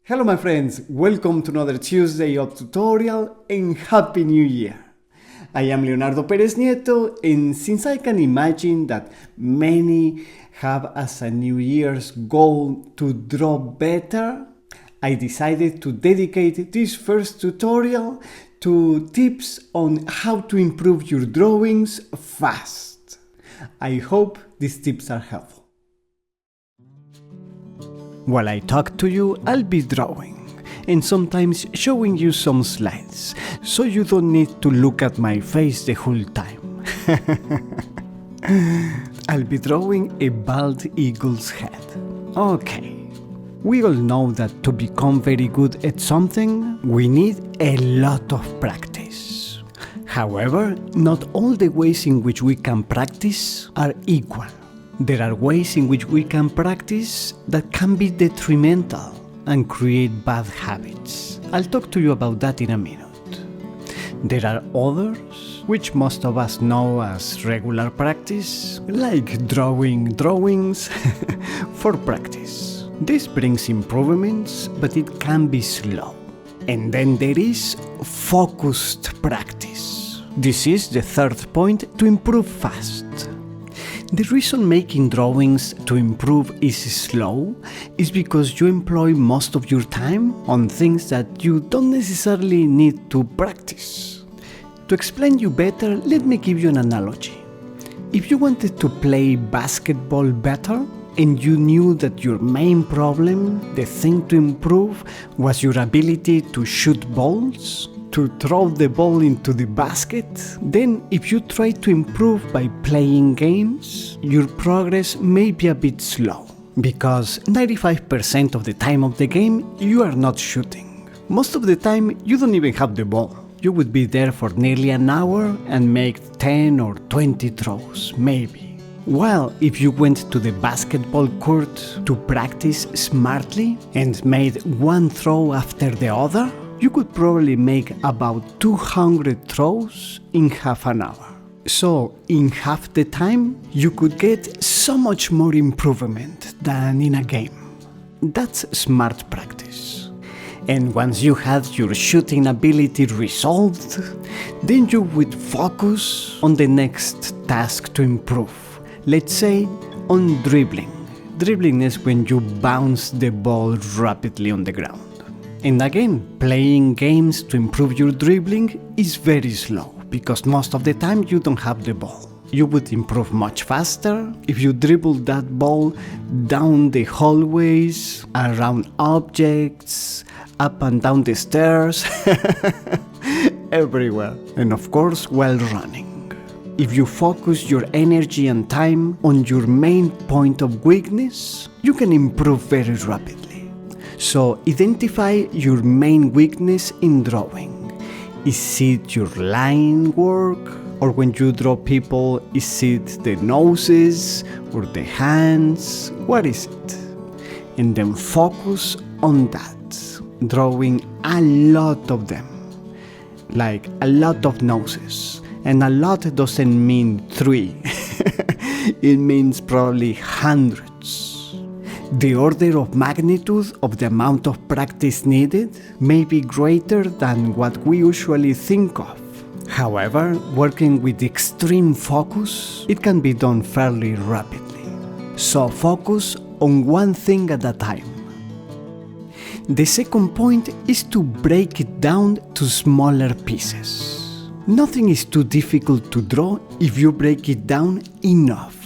Hello my friends, welcome to another Tuesday of tutorial and Happy New Year! I am Leonardo Perez Nieto, and since I can imagine that many have as a New Year's goal to draw better, I decided to dedicate this first tutorial to tips on how to improve your drawings fast. I hope these tips are helpful. While I talk to you, I'll be drawing, and sometimes showing you some slides, so you don't need to look at my face the whole time. I'll be drawing a bald eagle's head. Okay, we all know that to become very good at something, we need a lot of practice. However, not all the ways in which we can practice are equal. There are ways in which we can practice that can be detrimental and create bad habits. I'll talk to you about that in a minute. There are others, which most of us know as regular practice, like drawing drawings for practice. This brings improvements, but it can be slow. And then there is focused practice. This is the third point to improve fast. The reason making drawings to improve is slow is because you employ most of your time on things that you don't necessarily need to practice. To explain you better, let me give you an analogy. If you wanted to play basketball better and you knew that your main problem, the thing to improve, was your ability to shoot balls, to throw the ball into the basket, then if you try to improve by playing games, your progress may be a bit slow, because 95% of the time of the game you are not shooting. Most of the time you don't even have the ball. You would be there for nearly an hour and make 10 or 20 throws, maybe. While if you went to the basketball court to practice smartly and made one throw after the other, you could probably make about 200 throws in half an hour. So, in half the time, you could get so much more improvement than in a game. That's smart practice. And once you had your shooting ability resolved, then you would focus on the next task to improve. Let's say on dribbling. Dribbling is when you bounce the ball rapidly on the ground. And again, playing games to improve your dribbling is very slow, because most of the time you don't have the ball. You would improve much faster if you dribbled that ball down the hallways, around objects, up and down the stairs, everywhere. And of course, while running. If you focus your energy and time on your main point of weakness, you can improve very rapidly. So identify your main weakness in drawing. Is it your line work? Or when you draw people, is it the noses or the hands? What is it? And then focus on that, drawing a lot of them. Like a lot of noses. And a lot doesn't mean 3. It means probably hundreds. The order of magnitude of the amount of practice needed may be greater than what we usually think of. However, working with extreme focus, it can be done fairly rapidly. So focus on one thing at a time. The second point is to break it down to smaller pieces. Nothing is too difficult to draw if you break it down enough.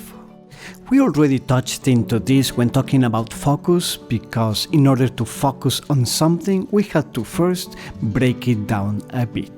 We already touched into this when talking about focus, because in order to focus on something, we had to first break it down a bit.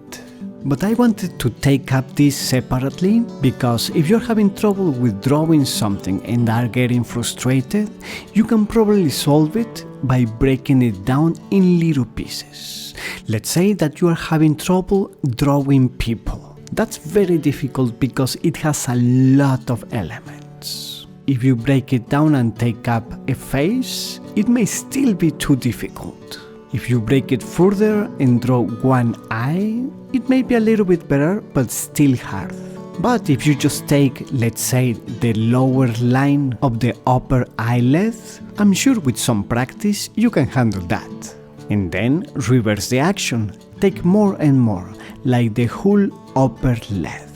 But I wanted to take up this separately, because if you're having trouble with drawing something and are getting frustrated, you can probably solve it by breaking it down in little pieces. Let's say that you are having trouble drawing people. That's very difficult because it has a lot of elements. If you break it down and take up a face, it may still be too difficult. If you break it further and draw one eye, it may be a little bit better, but still hard. But if you just take, let's say, the lower line of the upper eyelid, I'm sure with some practice you can handle that. And then reverse the action. Take more and more, like the whole upper lid.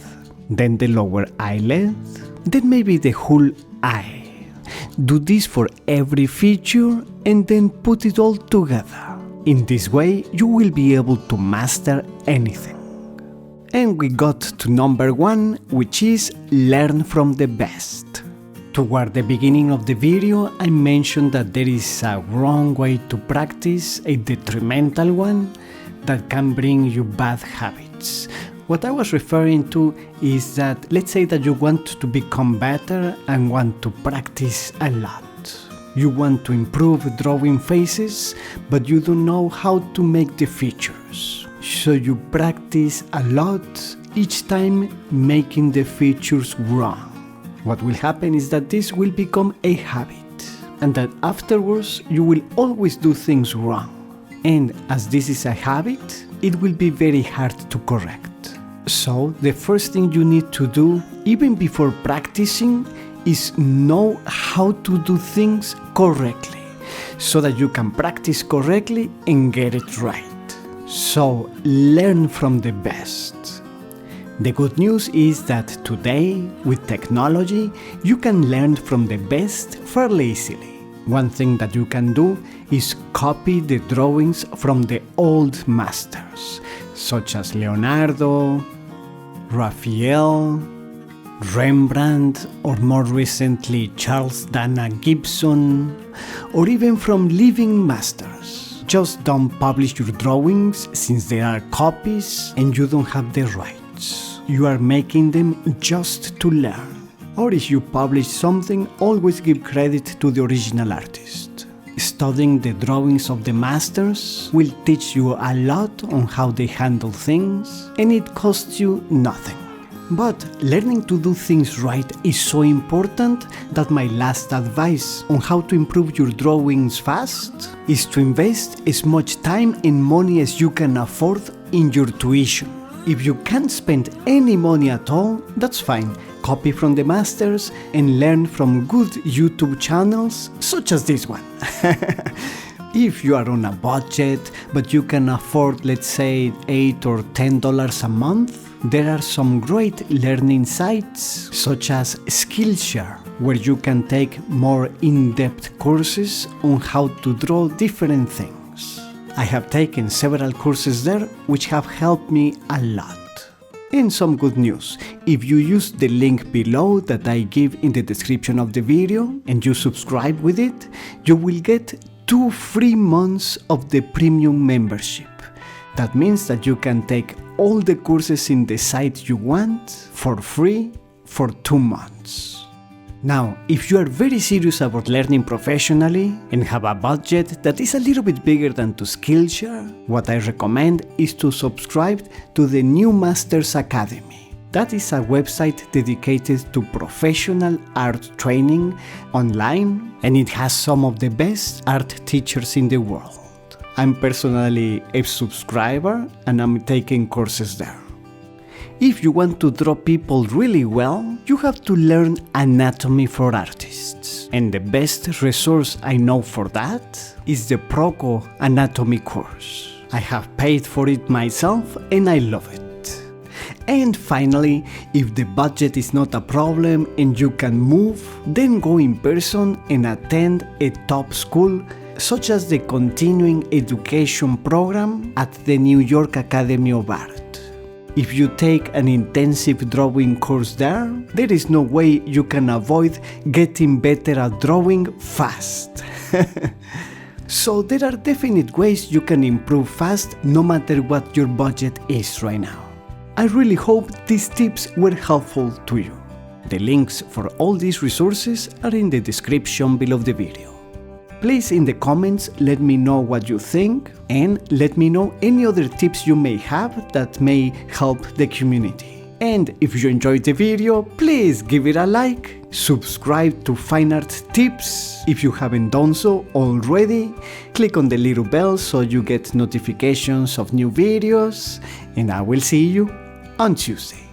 Then the lower eyelid. Then maybe the whole eye. Do this for every feature and then put it all together. In this way, you will be able to master anything. And we got to number 1, which is learn from the best. Toward the beginning of the video, I mentioned that there is a wrong way to practice, a detrimental one, that can bring you bad habits. What I was referring to is that, let's say that you want to become better and want to practice a lot. You want to improve drawing faces, but you don't know how to make the features. So you practice a lot, each time making the features wrong. What will happen is that this will become a habit, and that afterwards you will always do things wrong. And as this is a habit, it will be very hard to correct. So the first thing you need to do, even before practicing, is know how to do things correctly, so that you can practice correctly and get it right. So learn from the best. The good news is that today, with technology, you can learn from the best fairly easily. One thing that you can do is copy the drawings from the old masters, such as Leonardo, Raphael, Rembrandt, or more recently Charles Dana Gibson, or even from living masters. Just don't publish your drawings since they are copies and you don't have the rights. You are making them just to learn. Or if you publish something, always give credit to the original artist. Studying the drawings of the masters will teach you a lot on how they handle things, and it costs you nothing. But learning to do things right is so important that my last advice on how to improve your drawings fast is to invest as much time and money as you can afford in your tuition. If you can't spend any money at all, that's fine. Copy from the masters and learn from good YouTube channels such as this one. If you are on a budget, but you can afford, let's say, $8 or $10 a month, there are some great learning sites such as Skillshare, where you can take more in-depth courses on how to draw different things. I have taken several courses there which have helped me a lot. And some good news, if you use the link below that I give in the description of the video and you subscribe with it, you will get 2 free months of the premium membership. That means that you can take all the courses in the site you want for free for 2 months. Now, if you are very serious about learning professionally and have a budget that is a little bit bigger than to Skillshare, what I recommend is to subscribe to the New Masters Academy. That is a website dedicated to professional art training online, and it has some of the best art teachers in the world. I'm personally a subscriber and I'm taking courses there. If you want to draw people really well, you have to learn anatomy for artists. And the best resource I know for that is the Proko anatomy course. I have paid for it myself and I love it. And finally, if the budget is not a problem and you can move, then go in person and attend a top school such as the Continuing Education program at the New York Academy of Art. If you take an intensive drawing course there is no way you can avoid getting better at drawing fast. So there are definite ways you can improve fast no matter what your budget is right now. I really hope these tips were helpful to you. The links for all these resources are in the description below the video. Please in the comments let me know what you think and let me know any other tips you may have that may help the community. And if you enjoyed the video, please give it a like, subscribe to Fine Art Tips if you haven't done so already, click on the little bell so you get notifications of new videos, and I will see you on Tuesday.